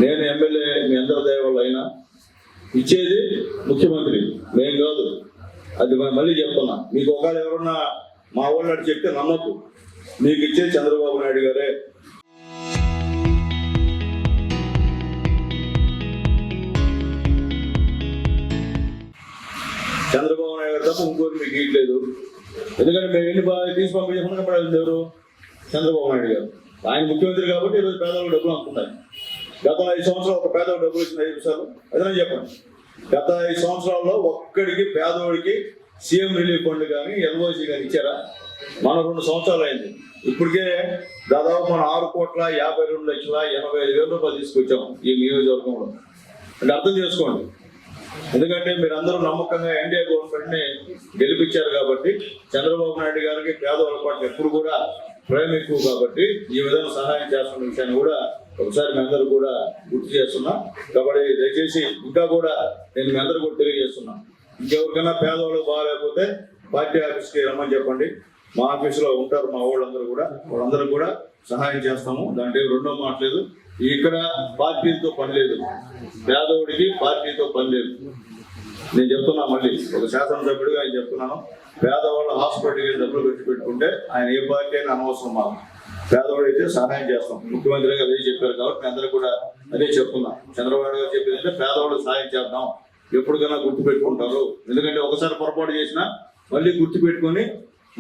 నేను ఎమ్మెల్యే మీ అందరి దయ వల్ల అయినా ఇచ్చేది ముఖ్యమంత్రి నేను కాదు. అది మళ్ళీ చెప్తున్నా, మీకు ఒకవేళ ఎవరన్నా మా వాళ్ళు అటు చెప్తే నమ్మద్దు. మీకు ఇచ్చేది చంద్రబాబు నాయుడు గారే. చంద్రబాబు నాయుడు గారు తప్ప ఇంకోటి మీకు ఇట్లేదు. ఎందుకంటే మేము ఎన్ని బాగా తీసి పంపించకుండా పడాలి ఎవరు? చంద్రబాబు నాయుడు గారు. ఆయన ముఖ్యమంత్రి కాబట్టి ఈరోజు పేదవాళ్ళు డబ్బులు అనుకున్నారు. గత 5 సంవత్సరాలు ఒక పేదవాడు డబ్బులు ఇచ్చిన 5 నిమిషాలు అదే చెప్పండి. గత 5 సంవత్సరాల్లో ఒక్కడికి పేదవాడికి సీఎం రిలీఫ్ ఫండ్ కానీ ఎల్ఓసి కానీ ఇచ్చారా? మనం 2 సంవత్సరాలు అయింది. ఇప్పటికే దాదాపు మనం 6,52,85,000 రూపాయలు తీసుకొచ్చాం ఈ నియోజకవర్గంలో. అంటే అర్థం చేసుకోండి. ఎందుకంటే మీరందరూ నమ్మకంగా ఎన్డీఏ గవర్నమెంట్ ని గెలిపించారు కాబట్టి చంద్రబాబు నాయుడు గారికి పేదవాళ్ళ పట్ల ఎప్పుడు కూడా ప్రేమ ఎక్కువ కాబట్టి ఈ విధంగా సహాయం చేస్తున్న విషయాన్ని కూడా ఒకసారి మీ అందరూ కూడా గుర్తు చేస్తున్నా. కాబట్టి దయచేసి ఇంకా కూడా నేను మీ అందరూ కూడా తెలియజేస్తున్నా, ఇంకెవరికైనా పేదవాళ్ళు బాగాలేకపోతే పార్టీ ఆఫీస్కి రమ్మని చెప్పండి. మా ఆఫీసులో ఉంటారు మా వాళ్ళందరూ కూడా సహాయం చేస్తాము. దాంట్లో రెండో మాట్లేదు. ఇక్కడ పార్టీలతో పని లేదు, పేదవాడికి పార్టీతో పని లేదు. నేను చెప్తున్నా, మళ్ళీ ఒక శాసనసభ్యుడిగా ఆయన చెప్తున్నాను, పేదవాళ్ళ హాస్పిటల్కి డబ్బులు పెట్టుకుంటే ఆయన ఏ పార్టీ అయినా అనవసరం. మాకు పేదవాడు అయితే సహాయం చేస్తాం. ముఖ్యమంత్రి గారు అదే చెప్పారు కాబట్టి మీ అందరూ కూడా అదే చెప్తున్నాం. చంద్రబాబు గారు చెప్పేది అంటే పేదవాళ్ళు సహాయం చేద్దాం, ఎప్పటికైనా గుర్తుపెట్టుకుంటారు. ఎందుకంటే ఒకసారి పొరపాటు చేసినా మళ్ళీ గుర్తుపెట్టుకొని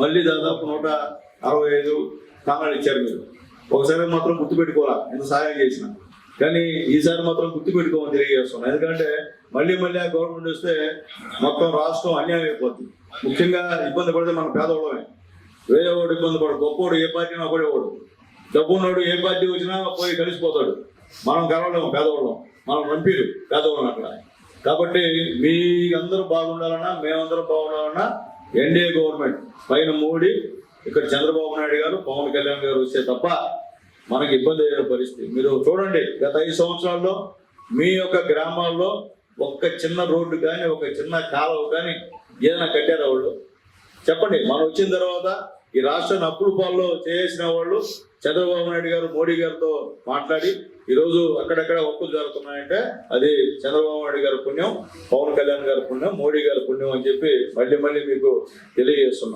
మళ్ళీ దాదాపు 165 కారణాలు ఇచ్చారు మీరు. ఒకసారి మాత్రం గుర్తుపెట్టుకోవాలా ఎంత సహాయం చేసినా, కానీ ఈసారి మాత్రం గుర్తుపెట్టుకోమని తెలియజేస్తున్నాం. ఎందుకంటే మళ్ళీ ఆ గవర్నమెంట్ వస్తే మొత్తం రాష్ట్రం అన్యాయం అయిపోతుంది. ముఖ్యంగా ఇబ్బంది పడితే మన పేదవాళ్ళమే. వేరేవాడు ఇబ్బంది పడు, గొప్పవాడు ఏ పార్టీ పడేవాడు, డబ్బున్నాడు ఏ పార్టీ వచ్చినా పోయి కలిసిపోతాడు. మనం కలవలేము పేదవాళ్ళం, మనం ఎంపీలు పేదవాళ్ళం అట్లా. కాబట్టి మీ అందరూ బాగుండాలన్నా మేమందరం బాగుండాలన్నా ఎన్డీఏ గవర్నమెంట్ పైన మోడీ, ఇక్కడ చంద్రబాబు నాయుడు గారు, పవన్ కళ్యాణ్ గారు వస్తే తప్ప మనకి ఇబ్బంది అయ్యే పరిస్థితి. మీరు చూడండి, గత 5 సంవత్సరాల్లో మీ యొక్క గ్రామాల్లో ఒక్క చిన్న రోడ్డు కానీ ఒక చిన్న కాలువ కానీ ఏదైనా కట్టారా వాళ్ళు? చెప్పండి. మనం వచ్చిన తర్వాత ఈ రాష్ట్రాన్ని అప్పుల పాల్లో చేసిన వాళ్ళు చంద్రబాబు నాయుడు గారు మోడీ గారితో మాట్లాడి ఈరోజు అక్కడక్కడ వర్కులు జరుగుతున్నాయంటే అది చంద్రబాబు నాయుడు గారి పుణ్యం, పవన్ కళ్యాణ్ గారి పుణ్యం, మోడీ గారి పుణ్యం అని చెప్పి మళ్ళీ మీకు తెలియజేస్తున్నా.